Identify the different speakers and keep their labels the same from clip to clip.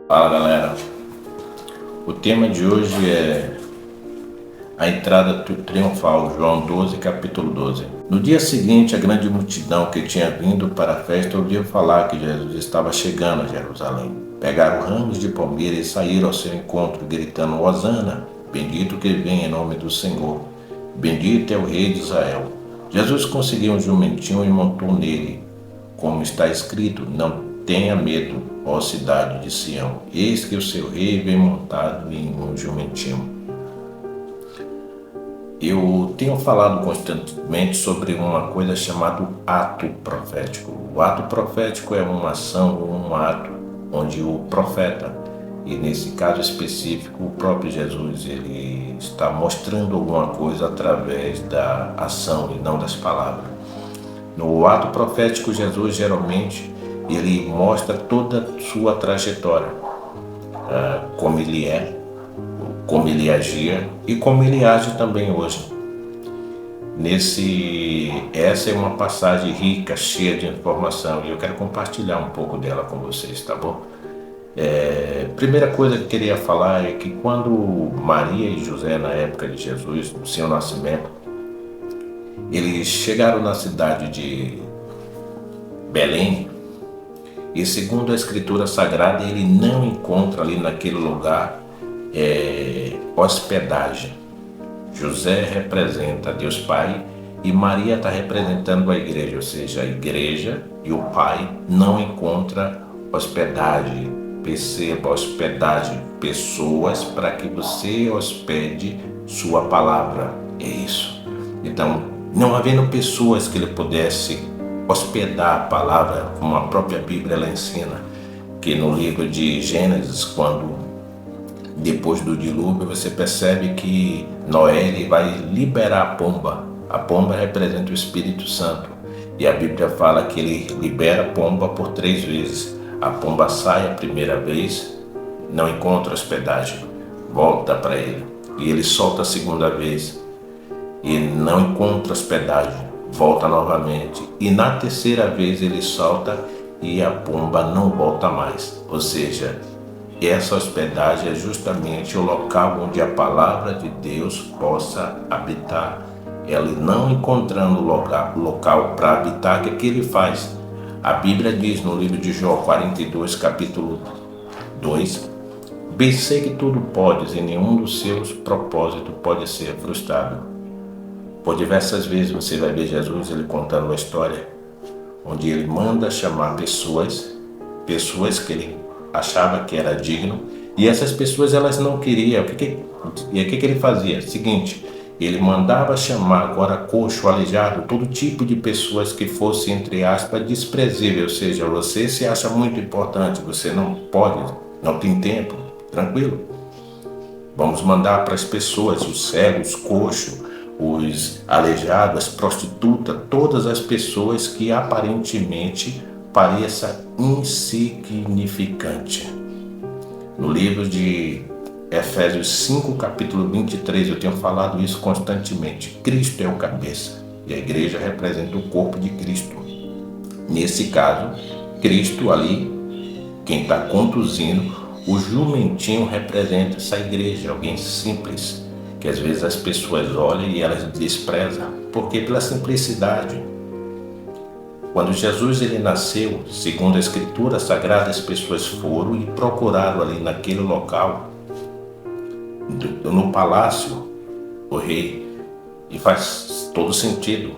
Speaker 1: Fala galera, o tema de hoje é a entrada triunfal, João 12, capítulo 12. No dia seguinte, a grande multidão que tinha vindo para a festa ouviu falar que Jesus estava chegando a Jerusalém. Pegaram ramos de palmeira e saíram ao seu encontro, gritando: Hosana, bendito que vem em nome do Senhor, bendito é o Rei de Israel. Jesus conseguiu um jumentinho e montou nele, como está escrito: não tenha medo, ó cidade de Sião, eis que o seu rei vem montado em um jumentinho. Eu tenho falado constantemente sobre uma coisa chamada ato profético. O ato profético é uma ação, um ato onde o profeta, e nesse caso específico o próprio Jesus, ele está mostrando alguma coisa através da ação e não das palavras. No ato profético, Jesus geralmente ele mostra toda a sua trajetória, como ele é, como ele agia e como ele age também hoje. Essa é uma passagem rica, cheia de informação, e eu quero compartilhar um pouco dela com vocês, tá bom? Primeira coisa que eu queria falar é que quando Maria e José, na época de Jesus, no seu nascimento, eles chegaram na cidade de Belém, e segundo a Escritura Sagrada, ele não encontra ali naquele lugar hospedagem. José representa Deus Pai e Maria está representando a igreja, ou seja, a igreja e o Pai não encontram hospedagem. Perceba, hospedagem, pessoas para que você hospede sua palavra. É isso. Então, não havendo pessoas que ele pudesse hospedar a palavra, como a própria Bíblia ela ensina, que no livro de Gênesis, quando depois do dilúvio, você percebe que Noé ele vai liberar a pomba. A pomba representa o Espírito Santo. E a Bíblia fala que ele libera a pomba por 3 vezes. A pomba sai a primeira vez, não encontra hospedagem, volta para ele. E ele solta a segunda vez e não encontra hospedagem, volta novamente. E na terceira vez ele solta e a pomba não volta mais. Ou seja, essa hospedagem é justamente o local onde a palavra de Deus possa habitar. Ele não encontrando local para habitar, o que ele faz? A Bíblia diz no livro de Jó 42, capítulo 2, bem sei que tudo podes e nenhum dos seus propósitos pode ser frustrado. Por diversas vezes você vai ver Jesus ele contando uma história onde ele manda chamar pessoas que ele achava que era digno, e essas pessoas elas não queriam. O que ele fazia? Seguinte, ele mandava chamar agora coxo, aleijado, todo tipo de pessoas que fossem, entre aspas, desprezível, ou seja, você se acha muito importante, você não pode, não tem tempo, tranquilo? Vamos mandar para as pessoas, os cegos, os coxos, os aleijados, as prostitutas, todas as pessoas que aparentemente pareça insignificante. No livro de Efésios 5, capítulo 23, eu tenho falado isso constantemente. Cristo é o cabeça e a igreja representa o corpo de Cristo. Nesse caso, Cristo ali, quem está conduzindo, o jumentinho representa essa igreja, alguém simples, que às vezes as pessoas olham e elas desprezam, porque pela simplicidade. Quando Jesus ele nasceu, segundo a Escritura Sagrada, as pessoas foram e procuraram ali naquele local, no palácio, o rei. E faz todo sentido.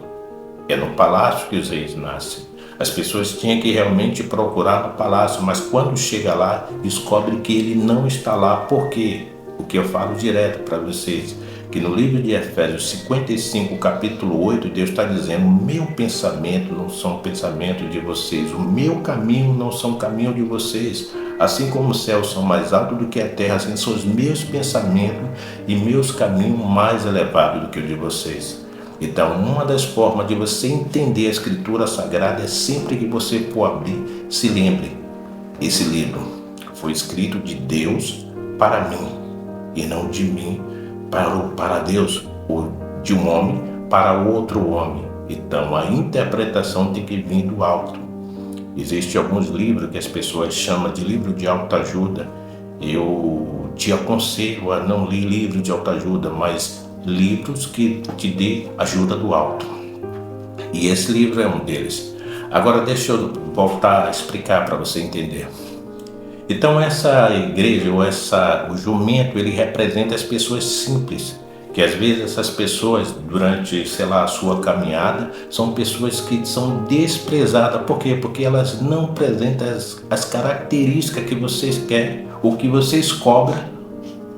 Speaker 1: É no palácio que os reis nascem. As pessoas tinham que realmente procurar no palácio, mas quando chega lá, descobre que ele não está lá. Por quê? O que eu falo direto para vocês, que no livro de Efésios 55, capítulo 8, Deus está dizendo: o meu pensamento não são pensamento de vocês, o meu caminho não são caminho de vocês. Assim como os céus são mais altos do que a terra, assim são os meus pensamentos e meus caminhos mais elevados do que o de vocês. Então, uma das formas de você entender a Escritura Sagrada é sempre que você for abrir, se lembre, esse livro foi escrito de Deus para mim e não de mim para Deus, ou de um homem para outro homem. Então a interpretação tem que vir do alto. Existem alguns livros que as pessoas chamam de livro de autoajuda. Eu te aconselho a não ler livros de autoajuda, mas livros que te dê ajuda do alto. E esse livro é um deles. Agora deixa eu voltar a explicar para você entender. Então essa igreja, o jumento, ele representa as pessoas simples, que às vezes essas pessoas, durante, a sua caminhada, são pessoas que são desprezadas. Por quê? Porque elas não apresentam as características que vocês querem, o que vocês cobram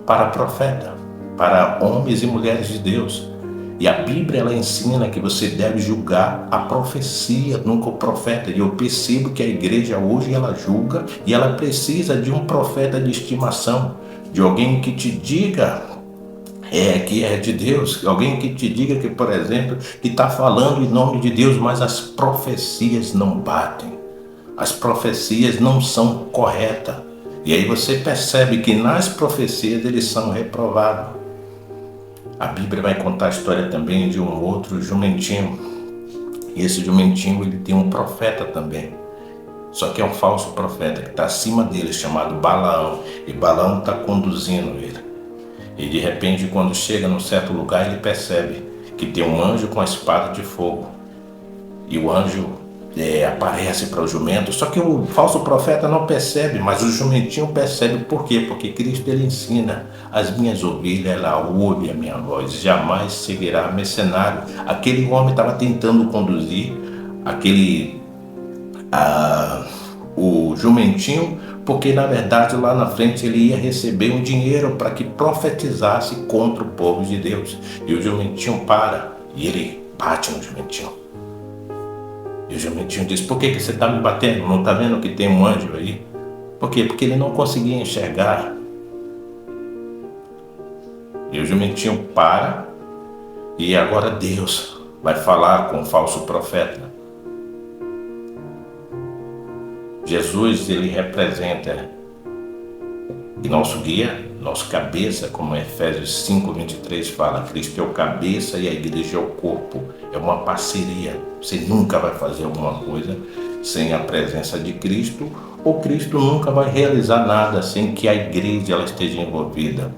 Speaker 1: para profeta, para homens e mulheres de Deus. E a Bíblia, ela ensina que você deve julgar a profecia, nunca o profeta. E eu percebo que a igreja hoje, ela julga e ela precisa de um profeta de estimação, de alguém que te diga que é de Deus, alguém que te diga que, por exemplo, que está falando em nome de Deus, mas as profecias não batem, as profecias não são corretas. E aí você percebe que nas profecias eles são reprovados. A Bíblia vai contar a história também de um outro jumentinho. E esse jumentinho, ele tem um profeta também. Só que é um falso profeta que está acima dele, chamado Balaão. E Balaão está conduzindo ele. E de repente, quando chega num certo lugar, ele percebe que tem um anjo com a espada de fogo. E o anjo aparece para o jumento. Só que o falso profeta não percebe, mas o jumentinho percebe. Por quê? Porque Cristo, ele ensina: as minhas ovelhas, ela ouve a minha voz, jamais seguirá mercenário. Aquele homem estava tentando conduzir o jumentinho, porque na verdade lá na frente ele ia receber um dinheiro para que profetizasse contra o povo de Deus. E o jumentinho para e ele bate no jumentinho. E o jumentinho diz: por que você está me batendo? Não está vendo que tem um anjo aí? Por quê? Porque ele não conseguia enxergar. E o jumentinho para, e agora Deus vai falar com o falso profeta. Jesus, ele representa nosso guia, nosso cabeça, como Efésios 5:23 fala. Cristo é o cabeça e a igreja é o corpo. É uma parceria. Você nunca vai fazer alguma coisa sem a presença de Cristo, ou Cristo nunca vai realizar nada sem que a igreja ela esteja envolvida.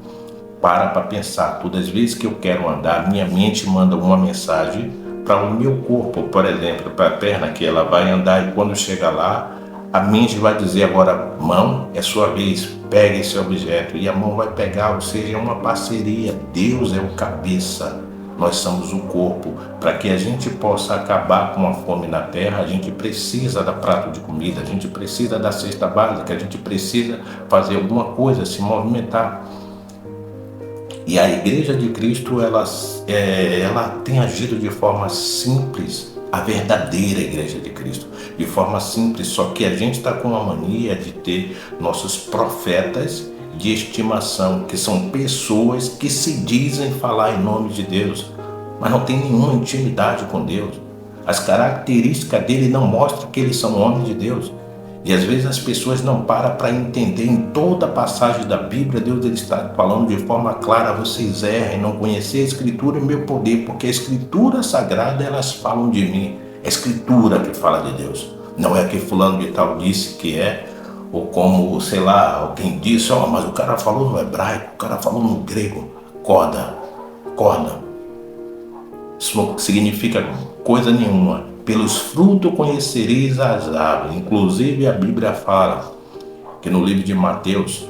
Speaker 1: Para pensar. Todas as vezes que eu quero andar, minha mente manda uma mensagem para o meu corpo, por exemplo, para a perna, que ela vai andar, e quando chega lá, a mente vai dizer: agora, mão, é sua vez, pega esse objeto. E a mão vai pegar, ou seja, é uma parceria. Deus é o cabeça, nós somos o corpo. Para que a gente possa acabar com a fome na terra, a gente precisa da prato de comida, a gente precisa da cesta básica, a gente precisa fazer alguma coisa, se movimentar. E a igreja de Cristo, ela tem agido de forma simples, a verdadeira igreja de Cristo, de forma simples. Só que a gente está com a mania de ter nossos profetas de estimação, que são pessoas que se dizem falar em nome de Deus, mas não tem nenhuma intimidade com Deus. As características dele não mostram que eles são homens de Deus. E às vezes as pessoas não param para entender. Em toda a passagem da Bíblia, Deus ele está falando de forma clara: vocês erram, não conhecer a Escritura e meu poder, porque a Escritura Sagrada, elas falam de mim. É a Escritura que fala de Deus. Não é que fulano de tal disse que é, ou como, alguém disse: mas o cara falou no hebraico, o cara falou no grego. Acorda. Isso não significa coisa nenhuma. Pelos frutos conhecereis as árvores. Inclusive a Bíblia fala que no livro de Mateus,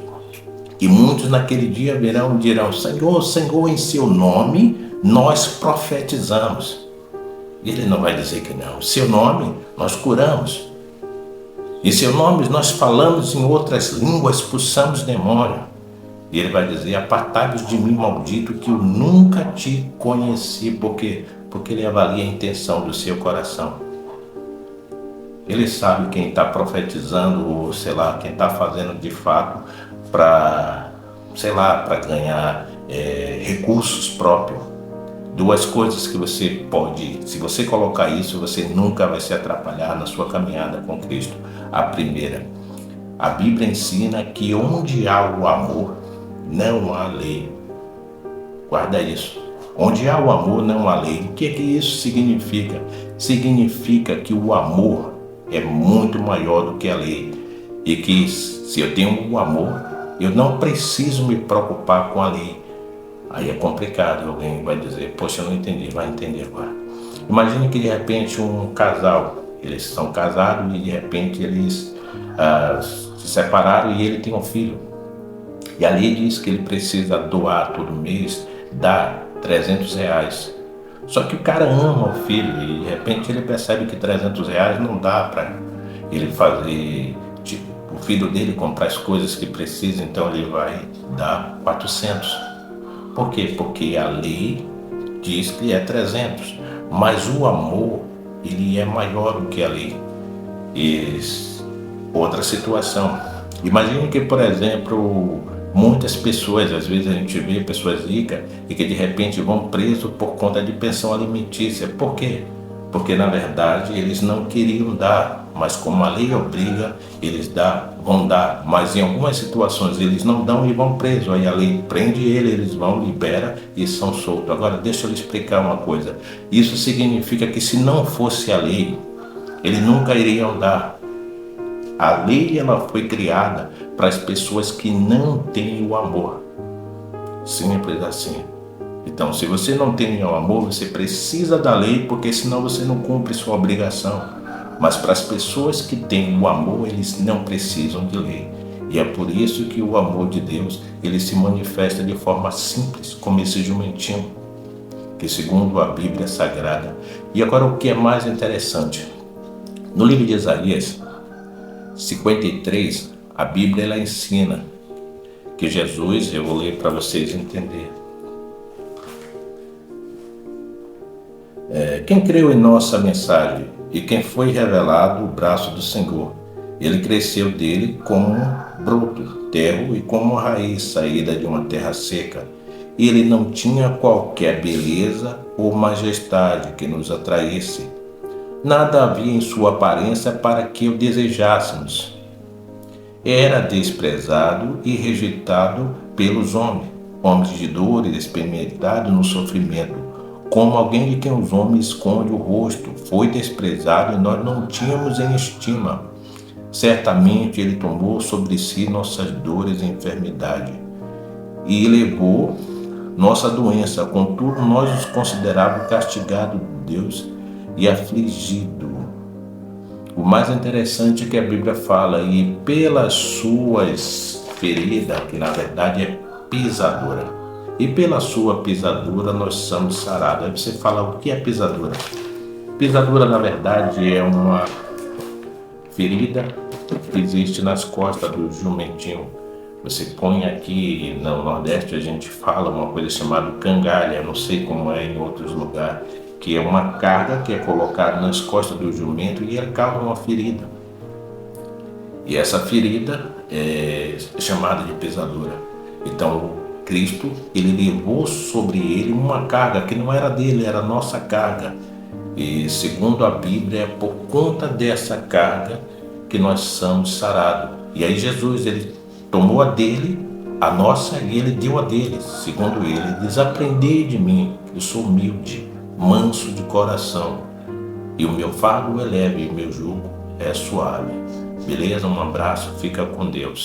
Speaker 1: que muitos naquele dia virão e dirão: Senhor, Senhor, em seu nome nós profetizamos. E ele não vai dizer que não. Em seu nome nós curamos. Em seu nome nós falamos em outras línguas, expulsamos demônio. E ele vai dizer: apartai-vos de mim, maldito, que eu nunca te conheci. Porque ele avalia a intenção do seu coração. Ele sabe quem está profetizando, ou quem está fazendo de fato para ganhar recursos próprios. Duas coisas que você pode, se você colocar isso, você nunca vai se atrapalhar na sua caminhada com Cristo. A primeira, a Bíblia ensina que onde há o amor, não há lei. Guarda isso. Onde há o amor, não há lei. O que isso significa? Significa que o amor é muito maior do que a lei. E que se eu tenho o amor, eu não preciso me preocupar com a lei. Aí é complicado, alguém vai dizer, poxa, eu não entendi, vai entender agora. Imagine que de repente um casal, eles são casados e de repente eles se separaram e ele tem um filho. E a lei diz que ele precisa doar todo mês, dar R$ 300. Só que o cara ama o filho e de repente ele percebe que R$ 300 não dá para ele fazer, tipo, o filho dele comprar as coisas que precisa, então ele vai dar 400. Por quê? Porque a lei diz que é 300, mas o amor, ele é maior do que a lei. E outra situação, imagine que, por exemplo, muitas pessoas, às vezes a gente vê pessoas ricas e que de repente vão presos por conta de pensão alimentícia. Por quê? Porque na verdade eles não queriam dar, mas como a lei obriga, eles vão dar, mas em algumas situações eles não dão e vão presos. Aí a lei prende eles vão, libera e são soltos. Agora deixa eu lhe explicar uma coisa. Isso significa que se não fosse a lei, eles nunca iriam dar. A lei, ela foi criada para as pessoas que não têm o amor. Simples assim. Então, se você não tem o amor, você precisa da lei, porque senão você não cumpre sua obrigação. Mas para as pessoas que têm o amor, eles não precisam de lei. E é por isso que o amor de Deus, ele se manifesta de forma simples, como esse jumentinho, que segundo a Bíblia Sagrada. E agora o que é mais interessante, no livro de Isaías 53, a Bíblia ela ensina que Jesus, eu vou ler para vocês entenderem. Quem creu em nossa mensagem e quem foi revelado o braço do Senhor, ele cresceu dele como broto, terro e como raiz saída de uma terra seca. Ele não tinha qualquer beleza ou majestade que nos atraísse. Nada havia em sua aparência para que o desejássemos. Era desprezado e rejeitado pelos homens de dores, experimentado no sofrimento, como alguém de quem os homens escondem o rosto. Foi desprezado e nós não tínhamos em estima. Certamente ele tomou sobre si nossas dores e enfermidade e levou nossa doença. Contudo, nós os considerávamos castigado de Deus e afligido. O mais interessante é que a Bíblia fala, e pelas suas feridas, que na verdade é pisadura, e pela sua pisadura nós somos sarados. Aí você fala, o que é pisadura? Pisadura na verdade é uma ferida que existe nas costas do jumentinho. Você põe aqui no Nordeste, a gente fala uma coisa chamada cangalha, não sei como é em outros lugares, que é uma carga que é colocada nas costas do jumento e ele causa uma ferida. E essa ferida é chamada de pisadura. Então, Cristo, ele levou sobre ele uma carga que não era dele, era a nossa carga. E segundo a Bíblia, é por conta dessa carga que nós somos sarados. E aí Jesus, ele tomou a dele, a nossa, e ele deu a dele. Segundo ele, diz, aprendei de mim, eu sou humilde, manso de coração, e o meu fardo é leve e o meu jugo é suave. Beleza? Um abraço, fica com Deus.